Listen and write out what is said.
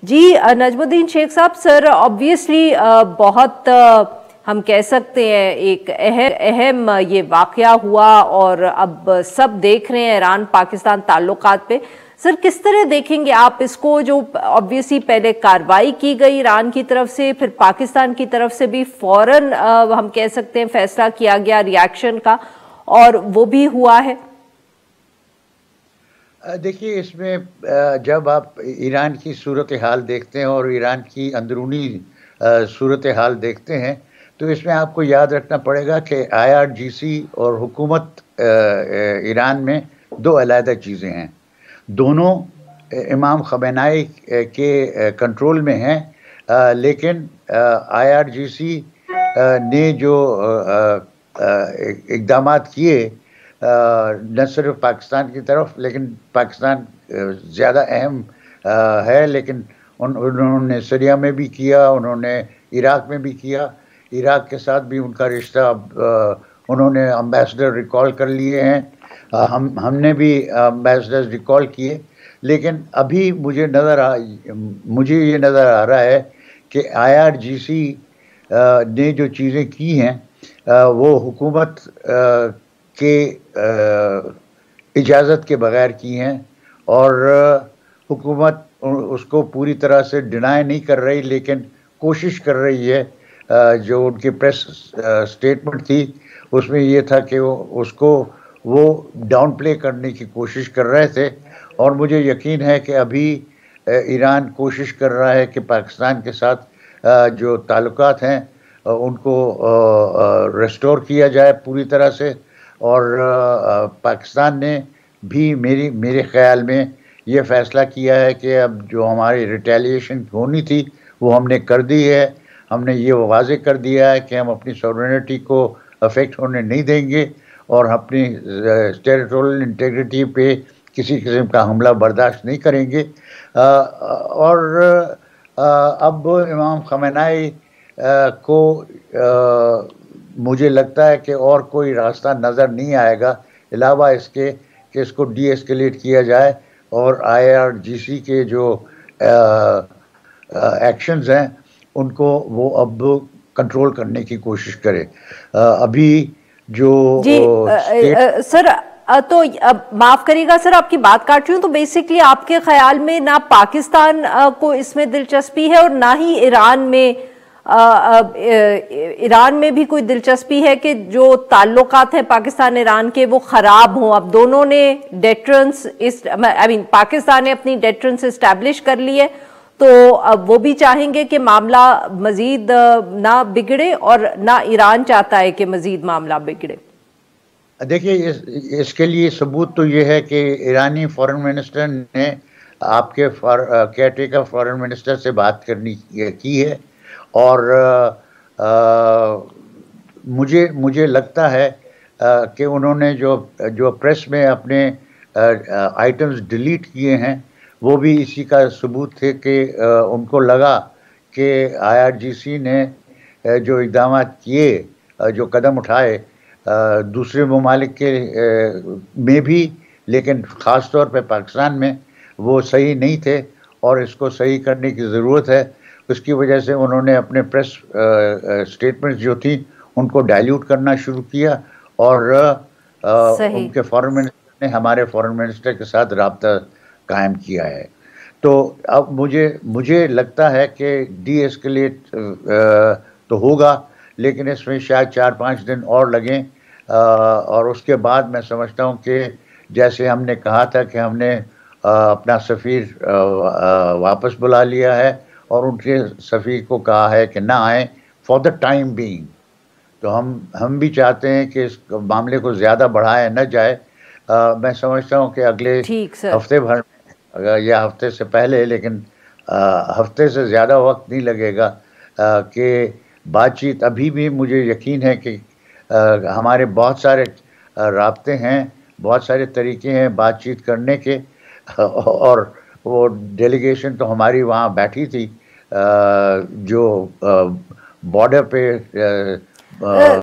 جی نجمُद्दीन शेख साहब sir obviously बहुत हम कह सकते हैं एक अहम ये वाक़या हुआ और अब सब देख रहे हैं ईरान पाकिस्तान ताल्लुकात पे। सर किस तरह देखेंगे आप इसको, जो ऑब्वियसली पहले कार्रवाई की गई ईरान की तरफ से, फिर पाकिस्तान की तरफ से भी फ़ौरन हम कह सकते हैं फैसला किया गया रिएक्शन का, और वो भी हुआ है। देखिए, इसमें जब आप ईरान की सूरत हाल देखते हैं और ईरान की अंदरूनी सूरत हाल देखते हैं, तो इसमें आपको याद रखना पड़ेगा कि IRGC और हुकूमत ईरान में दो अलग चीज़ें हैं। दोनों इमाम खमेनी के कंट्रोल में हैं, लेकिन IRGC ने जो इक़दाम किए न सिर्फ पाकिस्तान की तरफ, लेकिन पाकिस्तान ज़्यादा अहम है, लेकिन उन्होंने सीरिया में भी किया, उन्होंने इराक़ में भी किया। इराक़ के साथ भी उनका रिश्ता उन्होंने एम्बेसडर रिकॉल कर लिए हैं, हमने भी एम्बेसडर रिकॉल किए। लेकिन अभी मुझे ये नज़र आ रहा है कि IRGC ने जो चीज़ें की हैं वो हुकूमत के इजाज़त के बगैर की हैं, और हुकूमत उसको पूरी तरह से डिनाई नहीं कर रही, लेकिन कोशिश कर रही है। जो उनकी प्रेस स्टेटमेंट थी उसमें ये था कि वो डाउन प्ले करने की कोशिश कर रहे थे, और मुझे यकीन है कि अभी ईरान कोशिश कर रहा है कि पाकिस्तान के साथ जो ताल्लुकात हैं उनको रेस्टोर किया जाए पूरी तरह से। और पाकिस्तान ने भी मेरे ख़्याल में ये फ़ैसला किया है कि अब जो हमारी रिटेलिएशन होनी थी वो हमने कर दी है। हमने ये वाज़ेह कर दिया है कि हम अपनी सॉवरेनिटी को अफेक्ट होने नहीं देंगे, और अपनी टेरिटोरियल इंटीग्रिटी पे किसी किस्म का हमला बर्दाश्त नहीं करेंगे। और अब इमाम खमेनी को मुझे लगता है कि और कोई रास्ता नज़र नहीं आएगा अलावा इसके कि इसको डी-एस्केलेट किया जाए, और IRGC के जो एक्शंस हैं उनको वो अब कंट्रोल करने की कोशिश करे। अभी जो जी सर तो अब माफ़ करिएगा सर, आपकी बात काट रही हूँ, तो बेसिकली आपके ख्याल में ना पाकिस्तान को इसमें दिलचस्पी है और ना ही ईरान में भी कोई दिलचस्पी है कि जो ताल्लुकात हैं पाकिस्तान ईरान के वो ख़राब हों। अब दोनों ने पाकिस्तान ने अपनी डेटरेंस इस्टेब्लिश कर ली है, तो अब वो भी चाहेंगे कि मामला मज़ीद ना बिगड़े, और ना ईरान चाहता है कि मज़ीद मामला बिगड़े। देखिए, इसके लिए सबूत तो ये है कि ईरानी फॉरेन मिनिस्टर ने आपके केयरटेकर फॉरेन मिनिस्टर से बात की है, और मुझे लगता है कि उन्होंने जो प्रेस में अपने आइटम्स डिलीट किए हैं वो भी इसी का सबूत थे कि उनको लगा कि IRGC ने जो इक़दाम किए, जो कदम उठाए दूसरे ममालिक के में भी, लेकिन ख़ास तौर पे पाकिस्तान में, वो सही नहीं थे, और इसको सही करने की ज़रूरत है। उसकी वजह से उन्होंने अपने प्रेस स्टेटमेंट्स जो थी उनको डाइल्यूट करना शुरू किया, और उनके फॉरेन मिनिस्टर ने हमारे फॉरेन मिनिस्टर के साथ राब्ता कायम किया है। तो अब मुझे लगता है कि डी-एस्केलेट तो होगा, लेकिन इसमें शायद 4-5 दिन और लगें, और उसके बाद मैं समझता हूँ कि जैसे हमने कहा था कि हमने अपना सफ़ीर वापस बुला लिया है, और उनके सफ़ीर को कहा है कि ना आए फॉर द टाइम बीइंग। तो हम भी चाहते हैं कि इस मामले को ज़्यादा बढ़ाया न जाए। मैं समझता हूँ कि अगले हफ्ते भर में या हफ्ते से पहले, लेकिन हफ्ते से ज़्यादा वक्त नहीं लगेगा कि बातचीत। अभी भी मुझे यकीन है कि हमारे बहुत सारे राब्ते हैं, बहुत सारे तरीके हैं बातचीत करने के, और वो डेलीगेशन तो हमारी वहाँ बैठी थी जो बॉर्डर पे